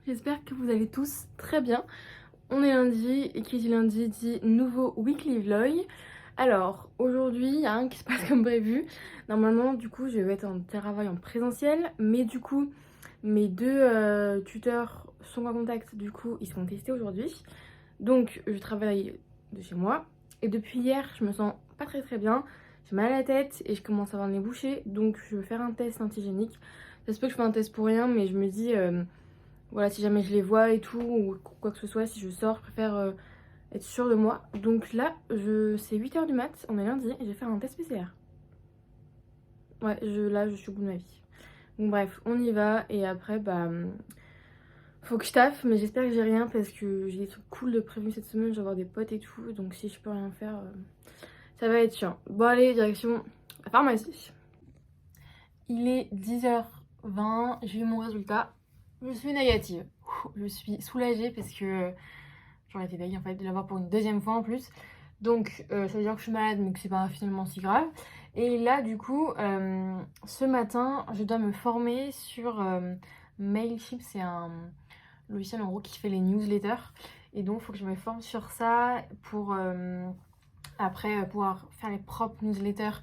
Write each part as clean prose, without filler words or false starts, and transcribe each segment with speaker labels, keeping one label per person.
Speaker 1: J'espère que vous allez tous très bien. On est lundi et qui dit lundi dit nouveau weekly vlog. Alors aujourd'hui il n'y a rien qui se passe comme prévu. Normalement du coup je vais être en travail en présentiel, mais du coup mes deux tuteurs sont en contact, du coup ils seront testés aujourd'hui. Donc je travaille de chez moi et depuis hier je me sens pas très bien. J'ai mal à la tête et je commence à avoir le nez bouché, donc je veux faire un test antigénique. Ça se peut que je fais un test pour rien, mais je me dis voilà, si jamais je les vois et tout, ou quoi que ce soit, si je sors, je préfère être sûre de moi. Donc là, c'est 8h du mat, on est lundi, et je vais faire un test PCR. Ouais, là, je suis au bout de ma vie. Donc bref, on y va, et après, faut que je taffe, mais j'espère que j'ai rien, parce que j'ai des trucs cool de prévu cette semaine, je vais avoir des potes et tout, donc si je peux rien faire, ça va être chiant. Bon allez, direction la pharmacie. Il est 10h20, j'ai eu mon résultat, je suis négative. Je suis soulagée parce que j'en étais dingue en fait de l'avoir pour une deuxième fois en plus. Donc ça veut dire que je suis malade mais que c'est pas finalement si grave. Et là du coup ce matin je dois me former sur Mailchimp, c'est un logiciel en gros qui fait les newsletters. Et donc il faut que je me forme sur ça pour après pouvoir faire les propres newsletters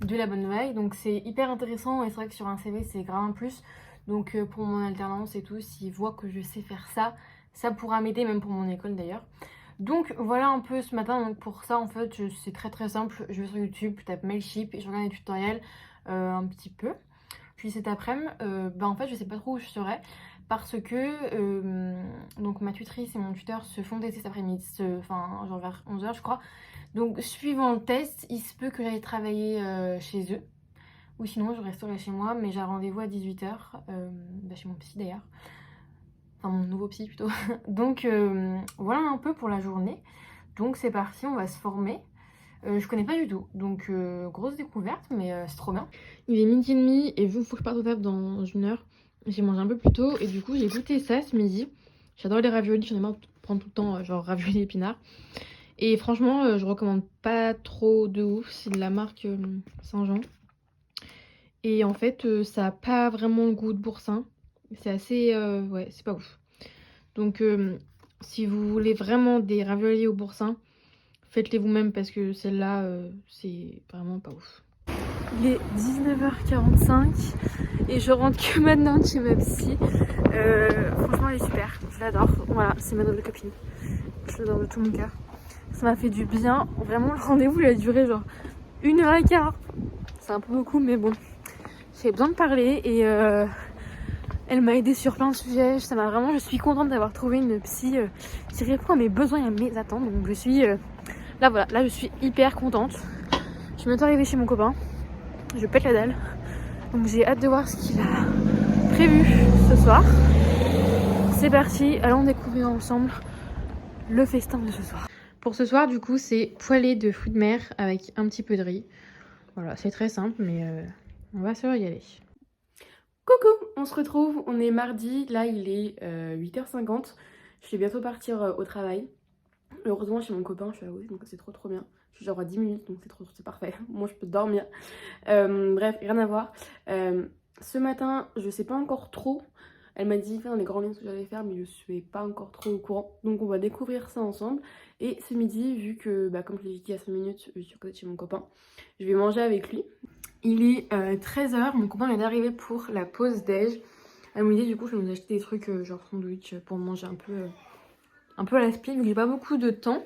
Speaker 1: de la bonne veille. Donc c'est hyper intéressant et c'est vrai que sur un CV c'est grave un plus. Donc pour mon alternance et tout, s'ils voient que je sais faire ça, ça pourra m'aider, même pour mon école d'ailleurs. Donc voilà un peu ce matin. Donc pour ça en fait c'est très simple. Je vais sur YouTube, je tape Mailchimp et je regarde les tutoriels un petit peu. Puis cet après-midi, en fait je sais pas trop où je serai. Parce que donc ma tutrice et mon tuteur se font tester cet après-midi, enfin genre vers 11h je crois. Donc suivant le test, il se peut que j'aille travailler chez eux. Ou sinon je resterai chez moi, mais j'ai un rendez-vous à 18h, chez mon psy d'ailleurs. Enfin mon nouveau psy plutôt. Donc voilà un peu pour la journée. Donc c'est parti, on va se former. Je connais pas du tout, donc grosse découverte, mais c'est trop bien. Il est 12h30 et vu qu'il faut que je parte au taf dans une heure, j'ai mangé un peu plus tôt et du coup j'ai goûté ça ce midi. J'adore les raviolis, j'en ai marre de prendre tout le temps genre raviolis épinards. Et franchement, je recommande pas trop de ouf, c'est de la marque Saint-Jean. Et en fait, ça a pas vraiment le goût de boursin. C'est assez... ouais, c'est pas ouf. Donc, si vous voulez vraiment des raviolis au boursin, faites-les vous-même parce que celle-là, c'est vraiment pas ouf. Il est 19h45 et je rentre que maintenant de chez ma psy. Franchement, elle est super, je l'adore. Voilà, c'est ma nouvelle copine. Je l'adore de tout mon cœur. Ça m'a fait du bien. Vraiment, le rendez-vous il a duré genre 1h15. C'est un peu beaucoup, mais bon. J'avais besoin de parler et elle m'a aidée sur plein de sujets. Je suis contente d'avoir trouvé une psy qui répond à mes besoins et à mes attentes. Donc je suis là je suis hyper contente. Je suis bientôt arrivée chez mon copain. Je pète la dalle. Donc j'ai hâte de voir ce qu'il a prévu ce soir. C'est parti, allons découvrir ensemble le festin de ce soir. Pour ce soir, du coup, c'est poêlée de fruits de mer avec un petit peu de riz. Voilà, c'est très simple, mais on va se régaler. Coucou, on se retrouve, on est mardi, là il est 8h50. Je vais bientôt partir au travail. Heureusement, chez mon copain, je suis à Oise, donc c'est trop bien. Je suis genre à 10 minutes, donc c'est parfait. Moi, je peux dormir. Bref, rien à voir. Ce matin, je sais pas encore trop. Elle m'a dit dans les grands lignes ce que j'allais faire, mais je suis pas encore trop au courant. Donc on va découvrir ça ensemble. Et ce midi, vu que, comme je l'ai dit il y a 5 minutes, je suis à côté de chez mon copain, je vais manger avec lui. Il est 13h, mon copain vient d'arriver pour la pause déj. À midi, du coup, je vais nous acheter des trucs genre sandwich pour manger un peu à la speed, vu que j'ai pas beaucoup de temps.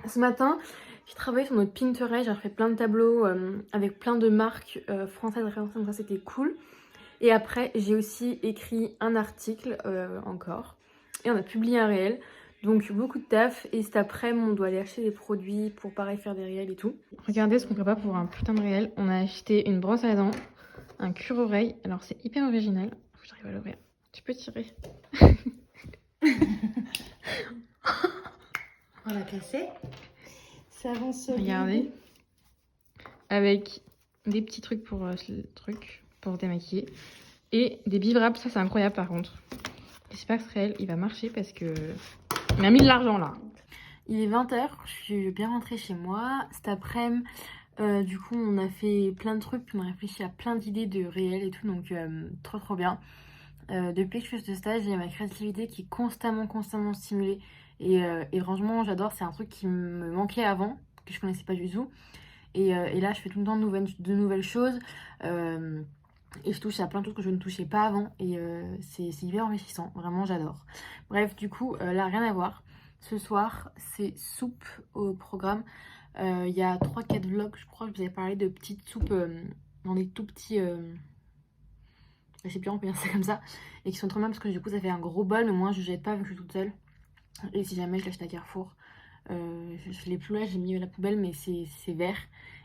Speaker 1: Ce matin, j'ai travaillé sur notre Pinterest, j'ai fait plein de tableaux avec plein de marques françaises référencées, donc ça c'était cool. Et après, j'ai aussi écrit un article encore. Et on a publié un réel. Donc beaucoup de taf. Et cet après-midi, on doit aller acheter des produits pour pareil faire des réels et tout. Regardez ce qu'on prépare pour un putain de réel. On a acheté une brosse à dents, un cure-oreille. Alors c'est hyper original. Faut que j'arrive à l'ouvrir. Tu peux tirer.
Speaker 2: On l'a cassé. Ça avance solide.
Speaker 1: Regardez. Avec des petits trucs pour pour se démaquiller. Et des bivraps, ça c'est incroyable par contre. J'espère que ce réel il va marcher parce que on a mis de l'argent là. Il est 20h, je suis bien rentrée chez moi. Cet après-midi, du coup on a fait plein de trucs, on a réfléchi à plein d'idées de réel et tout, donc trop bien. Depuis que je fais ce stage, j'ai ma créativité qui est constamment stimulée. Et franchement, j'adore. C'est un truc qui me manquait avant, que je connaissais pas du tout. Et là, je fais tout le temps de nouvelles choses. Et je touche à plein de choses que je ne touchais pas avant. Et c'est hyper enrichissant. Vraiment, j'adore. Bref, du coup, là, rien à voir. Ce soir, c'est soupe au programme. Il y a 3-4 vlogs, je crois que je vous avais parlé de petites soupes dans des tout petits... je sais plus, on peut dire ça comme ça. Et qui sont trop bien parce que du coup, ça fait un gros bol. Mais moi, je jette pas vu que je suis toute seule. Et si jamais je l'achète à Carrefour, je l'ai plus là, j'ai mis à la poubelle, mais c'est vert.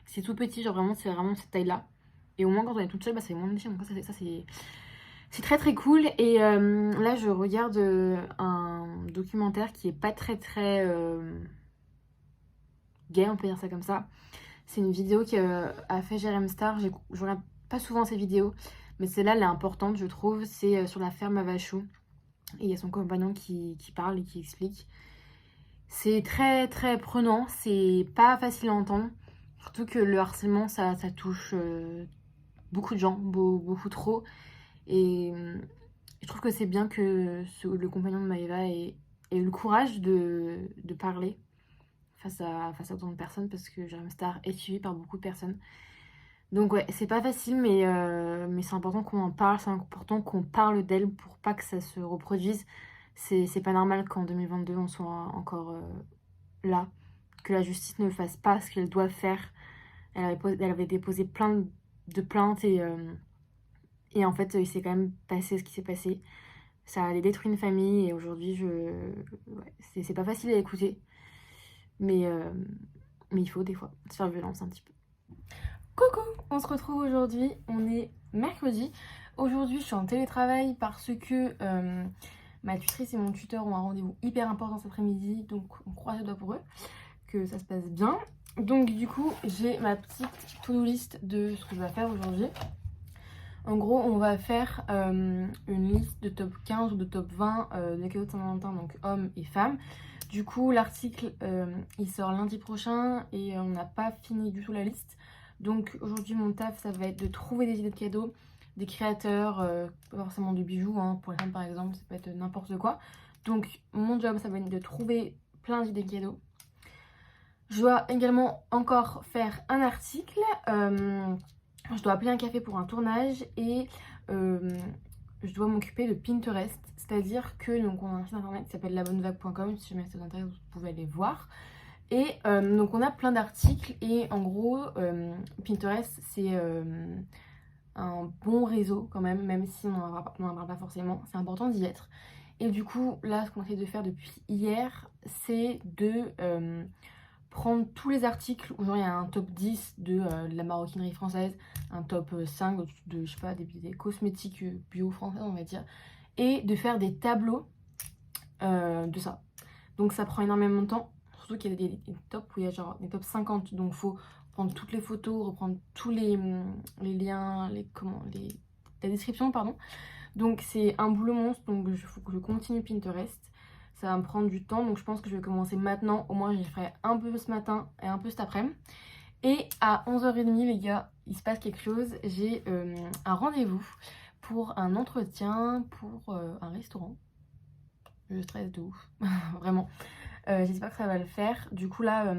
Speaker 1: C'est tout petit, genre vraiment, c'est vraiment cette taille-là. Et au moins, quand on est toute seule, bah, c'est moins de déchets. Donc ça c'est très cool. Et là, je regarde un documentaire qui est pas très gay, on peut dire ça comme ça. C'est une vidéo qu'a fait Jérém Star. Je regarde pas souvent ces vidéos, mais celle-là, elle est importante, je trouve. C'est sur la ferme à Vachou. Et il y a son compagnon qui parle et qui explique. C'est très prenant, c'est pas facile à entendre. Surtout que le harcèlement, ça touche beaucoup de gens, beaucoup trop. Et je trouve que c'est bien que le compagnon de Maëva ait eu le courage de parler face à autant de personnes, parce que Jérém Star est suivi par beaucoup de personnes. Donc ouais, c'est pas facile, mais c'est important qu'on en parle, c'est important qu'on parle d'elle pour pas que ça se reproduise. C'est pas normal qu'en 2022 on soit encore là, que la justice ne fasse pas ce qu'elle doit faire. Elle avait déposé plein de plaintes et en fait il s'est quand même passé ce qui s'est passé. Ça a détruit une famille et aujourd'hui ouais, c'est pas facile à écouter, mais il faut des fois se faire violence un petit peu. Coucou, on se retrouve aujourd'hui, on est mercredi. Aujourd'hui je suis en télétravail parce que ma tutrice et mon tuteur ont un rendez-vous hyper important cet après-midi, donc on croise les doigts pour eux, que ça se passe bien. Donc du coup j'ai ma petite to-do list de ce que je vais faire aujourd'hui. En gros on va faire une liste de top 15 ou de top 20 des cadeaux de Saint-Valentin, donc hommes et femmes. Du coup l'article il sort lundi prochain et on n'a pas fini du tout la liste. Donc aujourd'hui mon taf ça va être de trouver des idées de cadeaux, des créateurs, pas forcément de bijoux, hein, pour les femmes par exemple, ça peut être n'importe quoi. Donc mon job ça va être de trouver plein d'idées de cadeaux. Je dois également encore faire un article, je dois appeler un café pour un tournage et je dois m'occuper de Pinterest. C'est-à-dire que donc, on a un site internet qui s'appelle labonnevague.com, si jamais ça vous intéresse vous pouvez aller voir. Et donc on a plein d'articles et en gros Pinterest c'est un bon réseau quand même si on n'en parle pas forcément, c'est important d'y être. Et du coup là ce qu'on essaie de faire depuis hier c'est de prendre tous les articles où genre il y a un top 10 de la maroquinerie française, un top 5 de je sais pas des cosmétiques bio françaises on va dire, et de faire des tableaux de ça. Donc ça prend énormément de temps. Surtout qu'il y a des tops où il y a genre des top 50, donc faut prendre toutes les photos, reprendre tous les liens, la description pardon. Donc c'est un boulot monstre, donc il faut que je continue Pinterest. Ça va me prendre du temps, donc je pense que je vais commencer maintenant. Au moins je ferai un peu ce matin et un peu cet après-midi. Et à 11h30 les gars, il se passe quelque chose. J'ai un rendez-vous pour un entretien pour un restaurant. Je stresse de ouf, vraiment. J'espère que ça va le faire. Du coup là,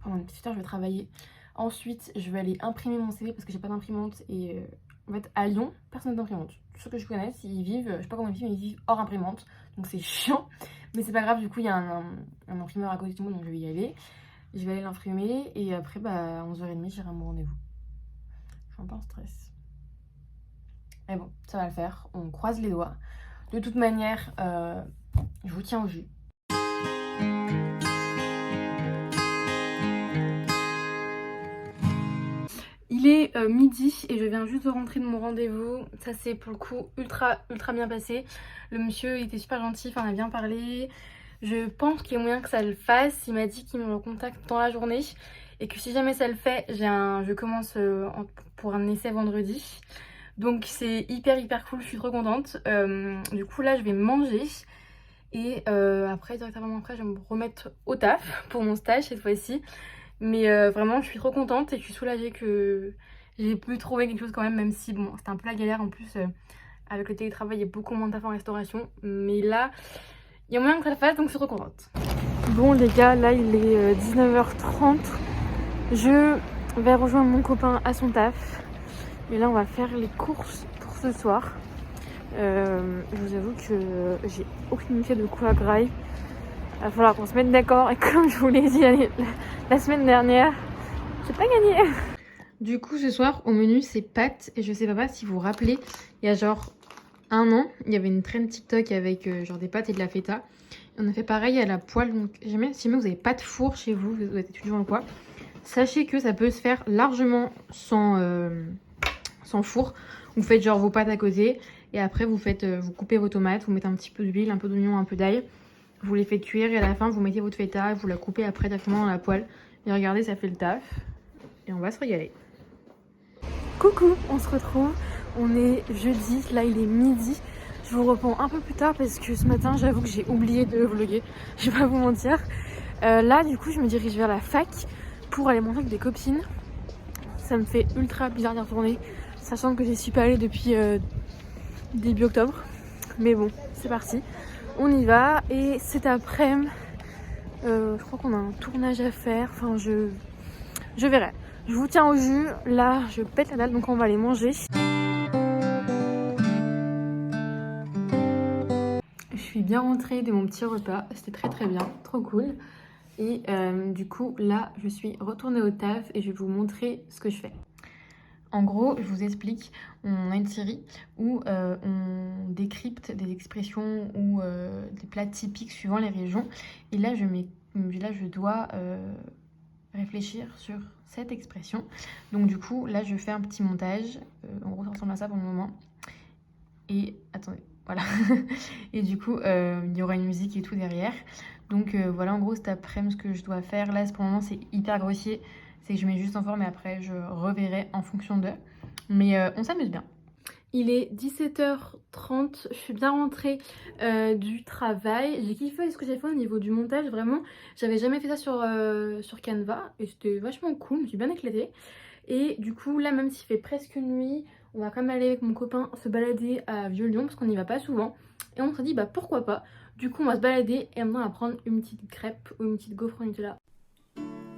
Speaker 1: pendant une petite heure, je vais travailler. Ensuite, je vais aller imprimer mon CV parce que j'ai pas d'imprimante. Et en fait, à Lyon, personne n'a d'imprimante. Tous ceux que je connais, ils vivent, je sais pas comment ils vivent, mais ils vivent hors imprimante. Donc c'est chiant. Mais c'est pas grave, du coup, il y a un imprimeur à côté de moi, donc je vais y aller. Je vais aller l'imprimer. Et après, bah, à 11h30, j'irai à mon rendez-vous. Je suis un peu en stress. Mais bon, ça va le faire. On croise les doigts. De toute manière, je vous tiens au jus. Il est midi et je viens juste de rentrer de mon rendez-vous. Ça s'est pour le coup ultra bien passé. Le monsieur il était super gentil, enfin, on a bien parlé. Je pense qu'il y a moyen que ça le fasse. Il m'a dit qu'il me recontacte dans la journée et que si jamais ça le fait, je commence pour un essai vendredi. Donc c'est hyper cool, je suis trop contente. Du coup là je vais manger et après directement après je vais me remettre au taf pour mon stage cette fois-ci. Mais vraiment je suis trop contente et je suis soulagée que j'ai pu trouver quelque chose quand même si bon c'était un peu la galère en plus Avec le télétravail, il y a beaucoup moins de taf en restauration. Mais là, il y a moyen que ça le fasse, donc je suis trop contente. Bon les gars, là il est 19h30. Je vais rejoindre mon copain à son taf. Et là on va faire les courses pour ce soir. Je vous avoue que j'ai aucune idée de quoi graille. Il va falloir qu'on se mette d'accord. Et comme je vous l'ai dit la semaine dernière, j'ai pas gagné. Du coup ce soir au menu c'est pâtes. Et je sais pas si vous vous rappelez, il y a genre un an, il y avait une trend TikTok avec genre des pâtes et de la feta. On a fait pareil à la poêle. Donc si jamais vous n'avez pas de four chez vous, vous êtes étudiant ou quoi, sachez que ça peut se faire largement sans four. Vous faites genre vos pâtes à côté et après vous coupez vos tomates, vous mettez un petit peu d'huile, un peu d'oignon, un peu d'ail. Vous les faites cuire et à la fin vous mettez votre feta et vous la coupez après directement dans la poêle. Et regardez, ça fait le taf et on va se régaler. Coucou, on se retrouve. On est jeudi, là il est midi. Je vous reprends un peu plus tard parce que ce matin j'avoue que j'ai oublié de vlogger. Je vais pas vous mentir. Là du coup je me dirige vers la fac pour aller manger avec des copines. Ça me fait ultra bizarre d'y retourner, sachant que j'y suis pas allée depuis début octobre. Mais bon, c'est parti. On y va et cet après-midi, je crois qu'on a un tournage à faire. Enfin je verrai. Je vous tiens au jus. Là je pète la dalle donc on va aller manger. Je suis bien rentrée de mon petit repas, c'était très bien, trop cool. Et du coup là je suis retournée au taf et je vais vous montrer ce que je fais. En gros, je vous explique, on a une série où on décrypte des expressions ou des plats typiques suivant les régions. Et là je dois réfléchir sur cette expression. Donc du coup là je fais un petit montage, en gros ça ressemble à ça pour le moment. Et attendez. Voilà. Et du coup, il y aura une musique et tout derrière. Donc voilà, en gros, cet après-midi, ce que je dois faire. Là, pour le moment, c'est hyper grossier. C'est que je mets juste en forme et après, je reverrai en fonction d'eux. Mais on s'amuse bien. Il est 17h30. Je suis bien rentrée du travail. J'ai kiffé ce que j'ai fait au niveau du montage. Vraiment, j'avais jamais fait ça sur Canva. Et c'était vachement cool. Je me suis bien éclatée. Et du coup, là, même s'il fait presque nuit, on va quand même aller avec mon copain se balader à Vieux-Lyon parce qu'on n'y va pas souvent. Et on s'est dit, bah pourquoi pas. Du coup, on va se balader et maintenant on va prendre une petite crêpe ou une petite gaufre au Nutella.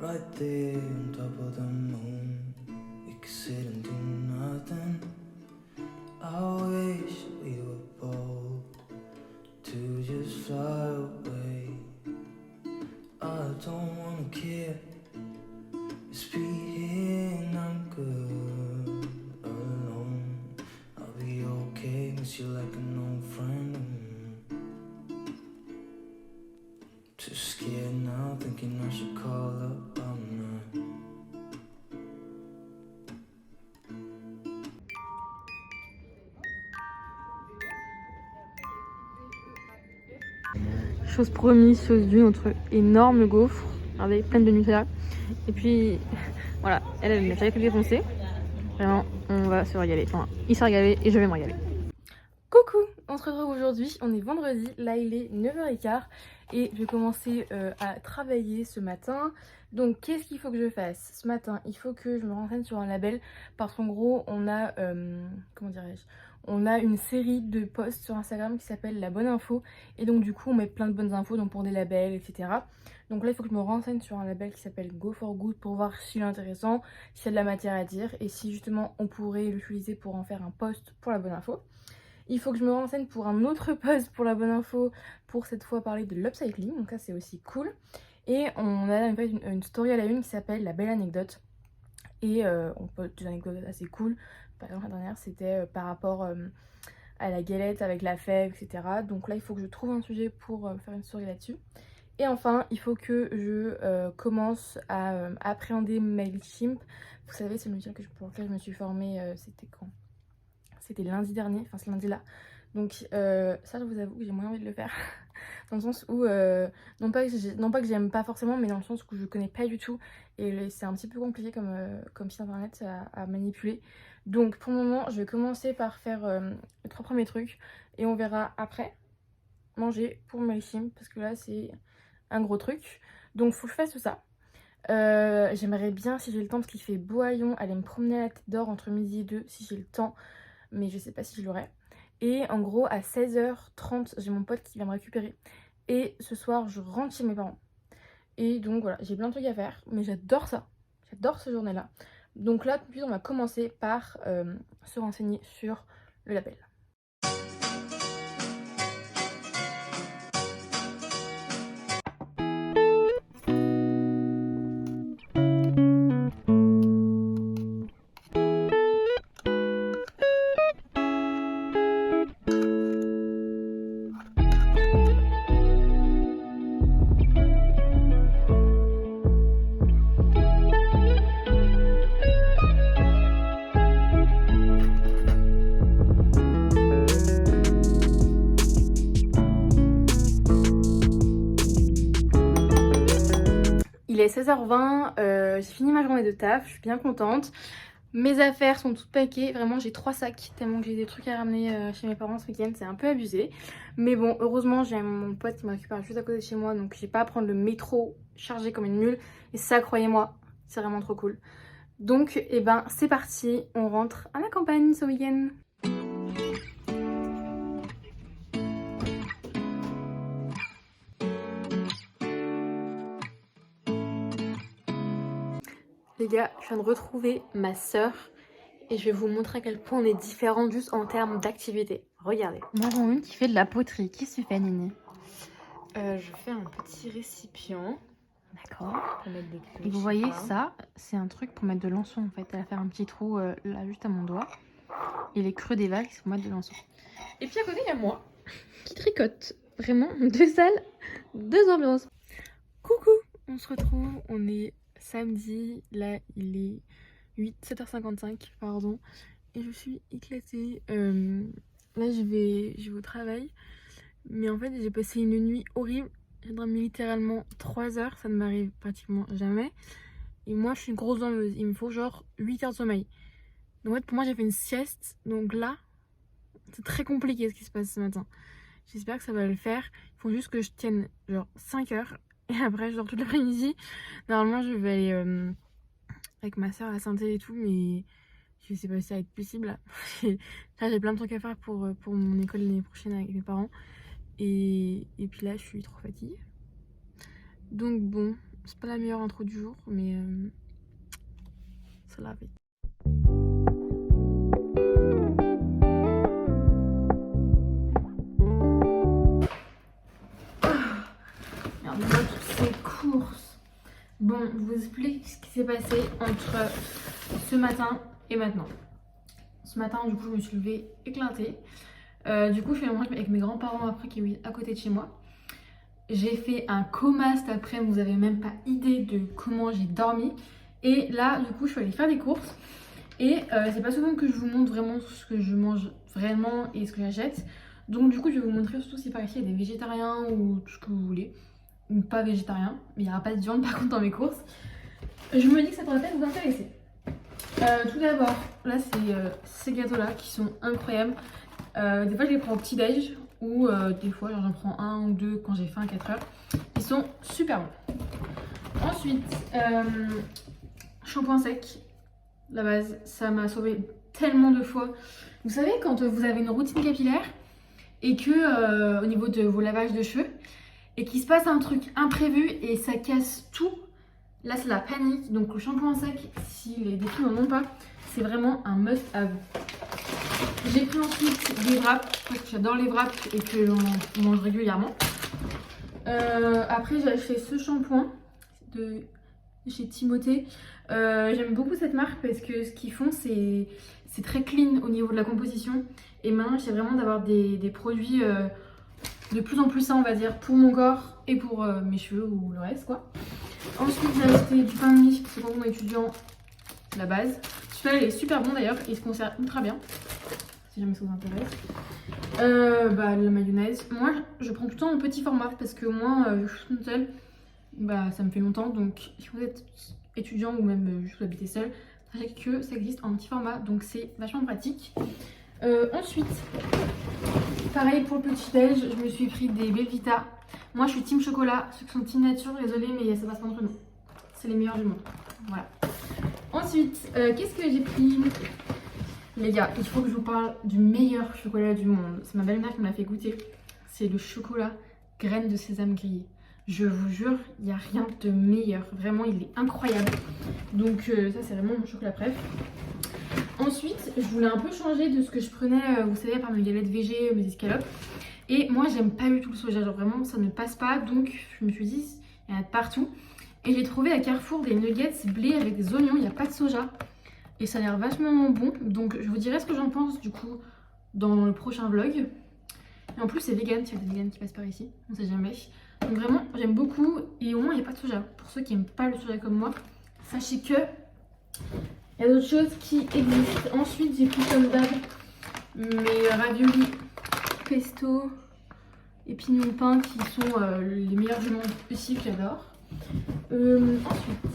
Speaker 1: Right there on top of the moon, we could sit and do nothing. I wish we were bold to just fly away. I don't wanna care. Just be here and I'm good alone. I'll be okay, miss you like an old friend. Too scared now, thinking I should call up all night. Chose promise, chose due, notre énorme gaufre. Regardez, pleine de Nutella. Et puis, voilà, elle n'a jamais pu défoncer. Vraiment, on va se régaler. Enfin, il s'est régalé et je vais me régaler. Coucou, on se retrouve aujourd'hui, on est vendredi, là il est 9h15 et je vais commencer à travailler ce matin. Donc qu'est-ce qu'il faut que je fasse ce matin? Il faut que je me renseigne sur un label parce qu'en gros on a, comment dirais-je, on a une série de posts sur Instagram qui s'appelle La Bonne Info et donc du coup on met plein de bonnes infos donc pour des labels etc. Donc là il faut que je me renseigne sur un label qui s'appelle Go for Good pour voir s'il est intéressant, s'il y a de la matière à dire et si justement on pourrait l'utiliser pour en faire un post pour La Bonne Info. Il faut que je me renseigne pour un autre post pour La Bonne Info, pour cette fois parler de l'upcycling, donc ça c'est aussi cool. Et on a une story à la une qui s'appelle La Belle Anecdote. Et on peut des anecdotes assez cool. Par exemple la dernière c'était par rapport à la galette avec la fève, etc. Donc là il faut que je trouve un sujet pour faire une story là-dessus. Et enfin il faut que je commence à appréhender Mailchimp. Vous savez c'est le logiciel pour lequel je me suis formée, c'était quand? C'était lundi dernier, enfin ce lundi là. Donc ça je vous avoue que j'ai moins envie de le faire. Dans le sens où, non pas que j'aime pas forcément, mais dans le sens où je connais pas du tout. Et c'est un petit peu compliqué comme site internet à manipuler. Donc pour le moment je vais commencer par faire les 3 premiers trucs. Et on verra après manger pour Mailchimp. Parce que là c'est un gros truc. Donc faut que je fasse tout ça. J'aimerais bien si j'ai le temps parce qu'il fait beau à Lyon aller me promener à la Tête d'Or entre midi et 2 si j'ai le temps. Mais je sais pas si je l'aurai. Et en gros, à 16h30, j'ai mon pote qui vient me récupérer. Et ce soir, je rentre chez mes parents. Et donc voilà, j'ai plein de trucs à faire, mais j'adore ça. J'adore ce journée-là. Donc là, tout de suite, on va commencer par se renseigner sur le label. Il est 16h20, j'ai fini ma journée de taf, je suis bien contente. Mes affaires sont toutes packées, vraiment j'ai 3 sacs tellement que j'ai des trucs à ramener chez mes parents ce week-end, c'est un peu abusé. Mais bon, heureusement j'ai mon pote qui me récupère juste à côté de chez moi, donc j'ai pas à prendre le métro chargé comme une mule. Et ça, croyez-moi, c'est vraiment trop cool. Donc, eh ben, c'est parti, on rentre à la campagne ce week-end. Les gars, je viens de retrouver ma sœur et je vais vous montrer à quel point on est différents juste en termes d'activité. Regardez.
Speaker 2: Moi, j'en ai une qui fait de la poterie. Qu'est-ce que tu fais, Nini?
Speaker 3: Je fais un petit récipient.
Speaker 2: D'accord.
Speaker 3: Pour mettre des clous.
Speaker 2: Et vous voyez, ça, c'est un truc pour mettre de l'encens en fait. Elle va faire un petit trou là, juste à mon doigt. Et les creux des vagues, c'est pour mettre de l'encens.
Speaker 3: Et puis à côté, il y a moi
Speaker 1: Qui tricote. Vraiment, 2 salles, 2 ambiances. Coucou, on se retrouve, on est samedi, là il est 7h55, pardon, et je suis éclatée. Là je vais au travail, mais en fait j'ai passé une nuit horrible. J'ai dormi littéralement 3 heures, ça ne m'arrive pratiquement jamais. Et moi je suis une grosse dormeuse, il me faut genre 8 heures de sommeil. Donc en fait pour moi j'ai fait une sieste, donc là c'est très compliqué ce qui se passe ce matin. J'espère que ça va le faire, il faut juste que je tienne genre 5 heures. Et après, je dors toute l'après-midi. Normalement, je vais aller avec ma soeur à la synthé et tout, mais je sais pas si ça va être possible. Là, j'ai plein de trucs à faire pour mon école l'année prochaine avec mes parents. Et puis là, je suis trop fatiguée. Donc bon, c'est pas la meilleure intro du jour, mais ça l'a fait. Courses. Bon, je vous explique ce qui s'est passé entre ce matin et maintenant. Ce matin, du coup, je me suis levée éclatée. Du coup, je suis allée manger avec mes grands-parents après qui est à côté de chez moi. J'ai fait un coma cet après-midi, vous avez même pas idée de comment j'ai dormi. Et là, du coup, je suis allée faire des courses. Et c'est pas souvent que je vous montre vraiment ce que je mange vraiment et ce que j'achète. Donc, du coup, je vais vous montrer surtout si par ici il y a des végétariens ou tout ce que vous voulez. Ou pas végétarien, mais il n'y aura pas de viande par contre dans mes courses. Je me dis que ça pourrait peut-être vous intéresser. Tout d'abord, là c'est ces gâteaux là qui sont incroyables. Des fois je les prends au petit déj ou des fois j'en prends 1 ou 2 quand j'ai faim à 4 heures. Ils sont super bons. Ensuite, shampoing sec, la base, ça m'a sauvé tellement de fois. Vous savez quand vous avez une routine capillaire et que au niveau de vos lavages de cheveux, et qu'il se passe un truc imprévu et ça casse tout, là c'est la panique. Donc le shampoing sec, si les filles n'en ont pas, c'est vraiment un must have. J'ai pris ensuite des wraps parce que j'adore les wraps et que j'en mange régulièrement. Après j'ai acheté ce shampoing de chez Timothée. J'aime beaucoup cette marque parce que ce qu'ils font c'est très clean au niveau de la composition. Et maintenant j'essaie vraiment d'avoir des produits de plus en plus sain, on va dire, pour mon corps et pour mes cheveux ou le reste quoi. Ensuite j'ai acheté du pain de mie, c'est pour mon étudiant, la base. Celui-là il est super bon d'ailleurs, il se conserve ultra bien, si jamais ça vous intéresse. La mayonnaise, moi je prends tout le temps en petit format parce que moi je suis toute seule, ça me fait longtemps. Donc si vous êtes étudiant ou même juste vous habitez seul, sachez que ça existe en petit format, donc c'est vachement pratique. Ensuite, pareil pour le petit déj, je me suis pris des Belvita. Moi je suis team chocolat, ceux qui sont team nature, désolée mais ça passe pas entre nous. C'est les meilleurs du monde. Voilà. Ensuite, qu'est-ce que j'ai pris? Les gars, il faut que je vous parle du meilleur chocolat du monde. C'est ma belle-mère qui me l'a fait goûter. C'est le chocolat graines de sésame grillé. Je vous jure, il n'y a rien de meilleur. Vraiment, il est incroyable. Donc ça, c'est vraiment mon chocolat préf. Ensuite, je voulais un peu changer de ce que je prenais, vous savez, par mes galettes VG, mes escalopes. Et moi, j'aime pas du tout le soja. Genre vraiment, ça ne passe pas. Donc, je me suis dit, il y en a de partout. Et j'ai trouvé à Carrefour des nuggets blé avec des oignons. Il n'y a pas de soja. Et ça a l'air vachement bon. Donc, je vous dirai ce que j'en pense du coup dans le prochain vlog. Et en plus, c'est vegan. Il y a des vegans qui passent par ici. On sait jamais. Donc vraiment, j'aime beaucoup et au moins il n'y a pas de soja. Pour ceux qui n'aiment pas le soja comme moi, sachez que il y a d'autres choses qui existent. Ensuite, j'ai pris comme d'hab mes raviolis pesto et pignon pain qui sont les meilleurs du monde aussi, que j'adore. Ensuite,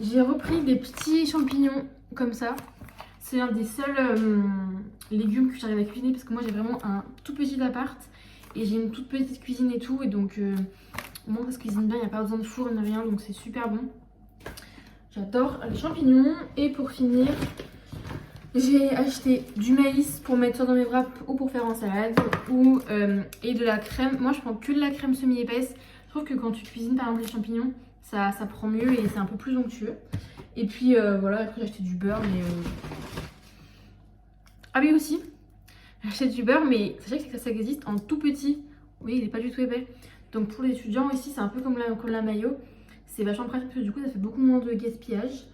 Speaker 1: j'ai repris des petits champignons comme ça. C'est l'un des seuls légumes que j'arrive à cuisiner parce que moi j'ai vraiment un tout petit appart. Et j'ai une toute petite cuisine et tout, et donc au moins ça se cuisine bien, il n'y a pas besoin de four ni rien, donc c'est super bon. J'adore les champignons. Et pour finir, j'ai acheté du maïs pour mettre soit dans mes wraps ou pour faire en salade, et de la crème. Moi je prends que de la crème semi-épaisse. Je trouve que quand tu cuisines par exemple les champignons, ça prend mieux et c'est un peu plus onctueux. Et puis voilà, après j'ai acheté du beurre, mais... Ah oui aussi, j'ai acheté du beurre, mais sachez que ça existe en tout petit. Oui, il n'est pas du tout épais. Donc pour les étudiants ici, c'est un peu comme la mayo. C'est vachement pratique parce que du coup, ça fait beaucoup moins de gaspillage.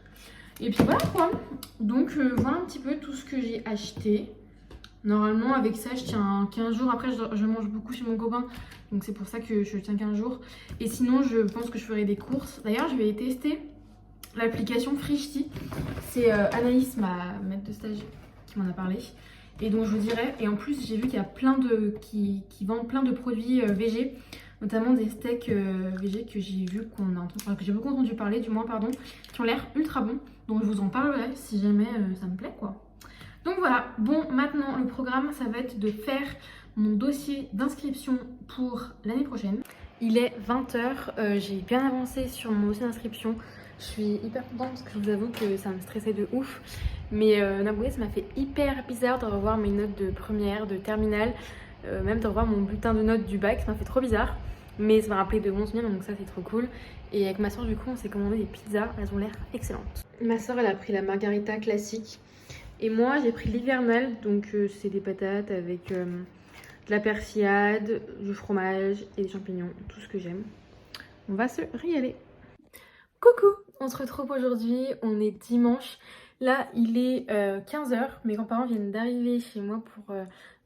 Speaker 1: Et puis voilà quoi. Donc voilà un petit peu tout ce que j'ai acheté. Normalement, avec ça, je tiens 15 jours. Après, je mange beaucoup chez mon copain. Donc c'est pour ça que je tiens 15 jours. Et sinon, je pense que je ferai des courses. D'ailleurs, je vais tester l'application Frishti. C'est Anaïs, ma maître de stage, qui m'en a parlé. Et donc je vous dirai, et en plus j'ai vu qu'il y a plein de qui vendent plein de produits VG, notamment des steaks VG que j'ai vu que j'ai beaucoup entendu parler, du moins pardon, qui ont l'air ultra bons. Donc je vous en parlerai si jamais ça me plaît quoi. Donc voilà, bon maintenant le programme ça va être de faire mon dossier d'inscription pour l'année prochaine. Il est 20 h, j'ai bien avancé sur mon dossier d'inscription. Je suis hyper contente parce que je vous avoue que ça me stressait de ouf. Mais Naboué, ça m'a fait hyper bizarre de revoir mes notes de première, de terminale, même de revoir mon bulletin de notes du bac. Ça m'a fait trop bizarre. Mais ça m'a rappelé de bons souvenirs, donc ça c'est trop cool. Et avec ma soeur du coup, on s'est commandé des pizzas, elles ont l'air excellentes. Ma soeur elle a pris la margarita classique. Et moi j'ai pris l'hivernal, donc c'est des patates avec de la persillade, du fromage et des champignons, tout ce que j'aime. On va se régaler. Coucou, on se retrouve aujourd'hui, on est dimanche. Là, il est 15 h. Mes grands-parents viennent d'arriver chez moi pour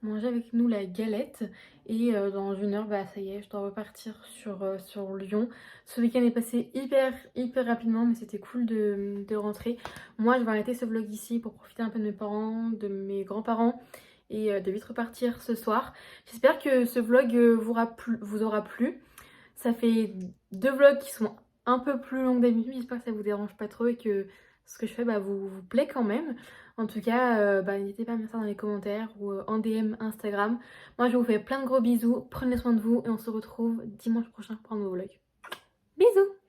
Speaker 1: manger avec nous la galette. Et dans une heure, bah ça y est, je dois repartir sur Lyon. Ce week-end est passé hyper rapidement, mais c'était cool de rentrer. Moi, je vais arrêter ce vlog ici pour profiter un peu de mes parents, de mes grands-parents et de vite repartir ce soir. J'espère que ce vlog vous aura plu. Ça fait 2 vlogs qui sont un peu plus longs que d'habitude. J'espère que ça vous dérange pas trop et que ce que je fais vous plaît quand même. En tout cas, n'hésitez pas à me mettre ça dans les commentaires ou en DM Instagram. Moi, je vous fais plein de gros bisous. Prenez soin de vous et on se retrouve dimanche prochain pour un nouveau vlog. Bisous!